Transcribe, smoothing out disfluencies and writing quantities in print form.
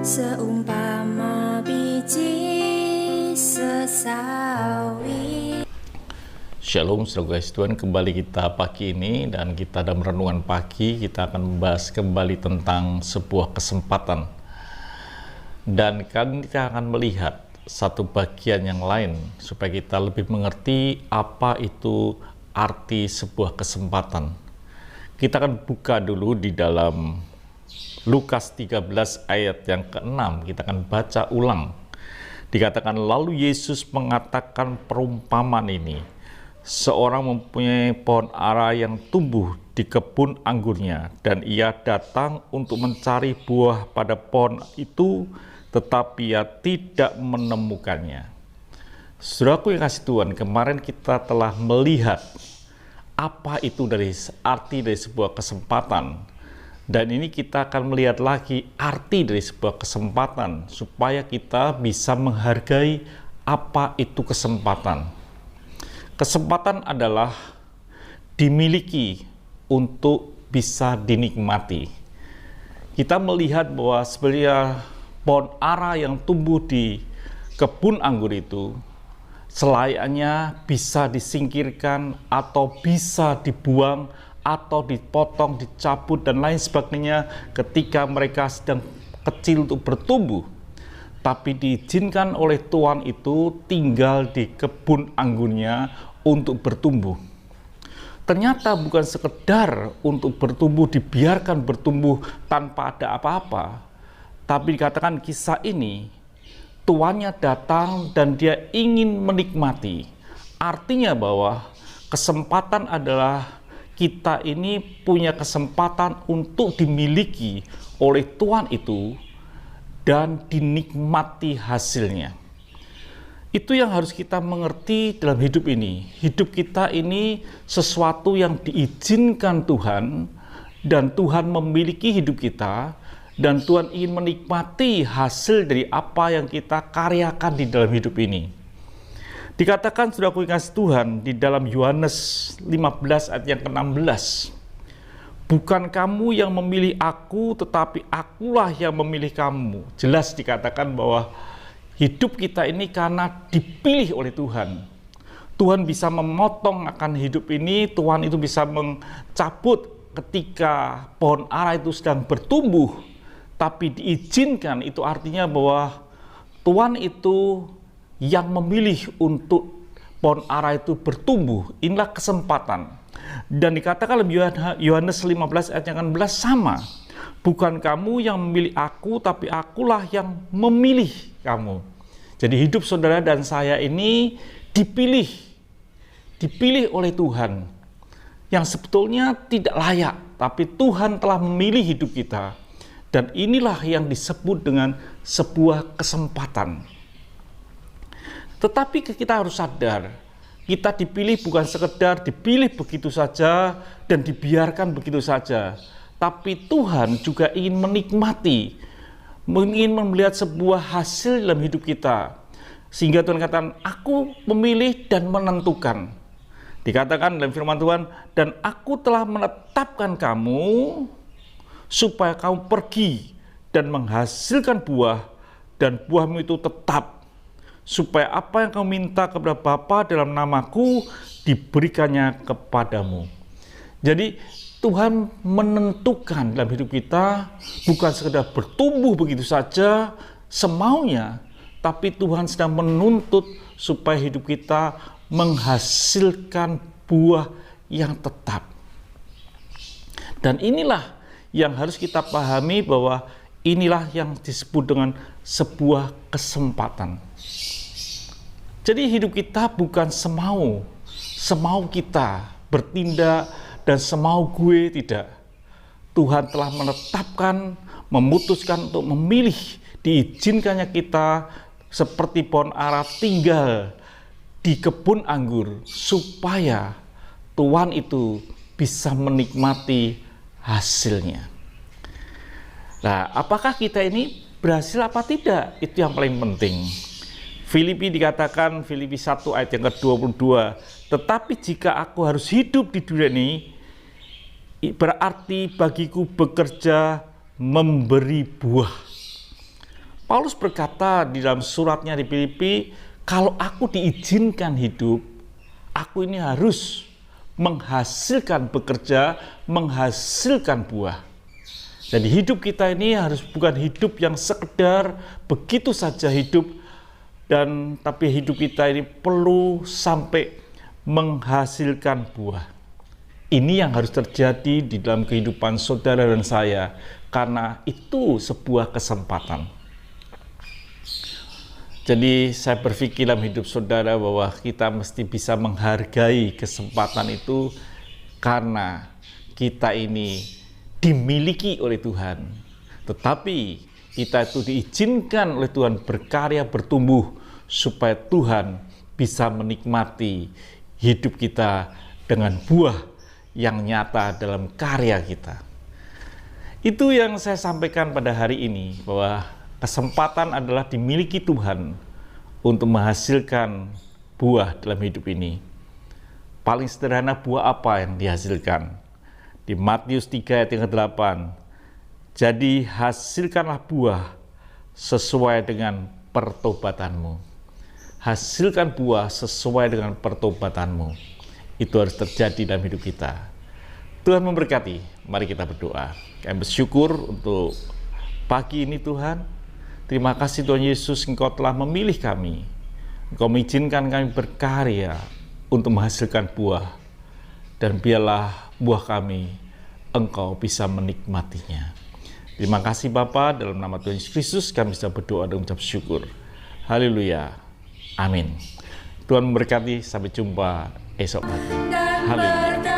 Seumpama biji sesawi. Shalom saudara Tuhan, kembali kita pagi ini dan kita dalam renungan pagi kita akan membahas kembali tentang sebuah kesempatan. Dan kali kita akan melihat satu bagian yang lain supaya kita lebih mengerti apa itu arti sebuah kesempatan. Kita akan buka dulu di dalam Lukas 13 ayat yang ke-6, kita akan baca ulang. Dikatakan, lalu Yesus mengatakan perumpamaan ini. Seorang mempunyai pohon ara yang tumbuh di kebun anggurnya, dan ia datang untuk mencari buah pada pohon itu, tetapi ia tidak menemukannya. Saudaraku yang kasih Tuhan, kemarin kita telah melihat apa itu arti dari sebuah kesempatan. Dan ini kita akan melihat lagi arti dari sebuah kesempatan supaya kita bisa menghargai apa itu kesempatan. Kesempatan adalah dimiliki untuk bisa dinikmati. Kita melihat bahwa sebenarnya pohon ara yang tumbuh di kebun anggur itu selayaknya bisa disingkirkan atau bisa dibuang atau dipotong, dicabut, dan lain sebagainya ketika mereka sedang kecil untuk bertumbuh. Tapi diizinkan oleh Tuhan itu tinggal di kebun anggurnya untuk bertumbuh. Ternyata bukan sekedar untuk bertumbuh, dibiarkan bertumbuh tanpa ada apa-apa. Tapi dikatakan kisah ini, tuannya datang dan dia ingin menikmati. Artinya bahwa kesempatan adalah kita ini punya kesempatan untuk dimiliki oleh Tuhan itu dan dinikmati hasilnya. Itu yang harus kita mengerti dalam hidup ini. Hidup kita ini sesuatu yang diizinkan Tuhan, dan Tuhan memiliki hidup kita, dan Tuhan ingin menikmati hasil dari apa yang kita karyakan di dalam hidup ini. Dikatakan, saudaraku yang kasih Tuhan, di dalam Yohanes 15 ayat yang ke-16, bukan kamu yang memilih aku, tetapi akulah yang memilih kamu. Jelas dikatakan bahwa hidup kita ini karena dipilih oleh Tuhan. Tuhan bisa memotong akan hidup ini, Tuhan itu bisa mencabut ketika pohon ara itu sedang bertumbuh, tapi diizinkan. Itu artinya bahwa Tuhan itu yang memilih untuk pohon ara itu bertumbuh. Inilah kesempatan. Dan dikatakan lebih Yohanes 15 ayat yang ke-16 sama. Bukan kamu yang memilih aku, tapi akulah yang memilih kamu. Jadi hidup saudara dan saya ini dipilih oleh Tuhan. Yang sebetulnya tidak layak, tapi Tuhan telah memilih hidup kita. Dan inilah yang disebut dengan sebuah kesempatan. Tetapi kita harus sadar, kita dipilih bukan sekedar dipilih begitu saja dan dibiarkan begitu saja. Tapi Tuhan juga ingin menikmati, ingin melihat sebuah hasil dalam hidup kita. Sehingga Tuhan katakan, aku memilih dan menentukan. Dikatakan dalam firman Tuhan, dan aku telah menetapkan kamu supaya kamu pergi dan menghasilkan buah, dan buahmu itu tetap, supaya apa yang kamu minta kepada Bapa dalam namaku diberikannya kepadamu. Jadi Tuhan menentukan dalam hidup kita bukan sekedar bertumbuh begitu saja semaunya, tapi Tuhan sedang menuntut supaya hidup kita menghasilkan buah yang tetap. Dan inilah yang harus kita pahami, bahwa inilah yang disebut dengan sebuah kesempatan. Jadi hidup kita bukan semau kita bertindak dan semau gue, tidak. Tuhan telah menetapkan, memutuskan untuk memilih, diizinkannya kita seperti pohon ara tinggal di kebun anggur supaya Tuhan itu bisa menikmati hasilnya. Nah, apakah kita ini berhasil apa tidak? Itu yang paling penting. Filipi dikatakan, Filipi 1 ayat yang ke-22, tetapi jika aku harus hidup di dunia ini, berarti bagiku bekerja memberi buah. Paulus berkata di dalam suratnya di Filipi, kalau aku diizinkan hidup, aku ini harus menghasilkan bekerja, menghasilkan buah. Jadi hidup kita ini harus bukan hidup yang sekedar begitu saja hidup, tapi hidup kita ini perlu sampai menghasilkan buah. Ini yang harus terjadi di dalam kehidupan saudara dan saya, karena itu sebuah kesempatan. Jadi saya berpikir dalam hidup saudara bahwa kita mesti bisa menghargai kesempatan itu, karena kita ini dimiliki oleh Tuhan, tetapi kita itu diizinkan oleh Tuhan berkarya, bertumbuh, supaya Tuhan bisa menikmati hidup kita dengan buah yang nyata dalam karya kita. Itu yang saya sampaikan pada hari ini, bahwa kesempatan adalah dimiliki Tuhan untuk menghasilkan buah dalam hidup ini. Paling sederhana, buah apa yang dihasilkan? Di Matius 3 ayat yang ke-8, jadi hasilkanlah buah sesuai dengan pertobatanmu. Hasilkan buah sesuai dengan pertobatanmu. Itu harus terjadi dalam hidup kita. Tuhan memberkati. Mari kita berdoa. Kami bersyukur untuk pagi ini Tuhan. Terima kasih Tuhan Yesus, Engkau telah memilih kami. Engkau mengizinkan kami berkarya untuk menghasilkan buah. Dan biarlah buah kami, Engkau bisa menikmatinya. Terima kasih Bapa, dalam nama Tuhan Yesus Kristus kami bisa berdoa dan mengucap syukur. Haleluya. Amin. Tuhan memberkati, sampai jumpa esok pagi. Haleluya.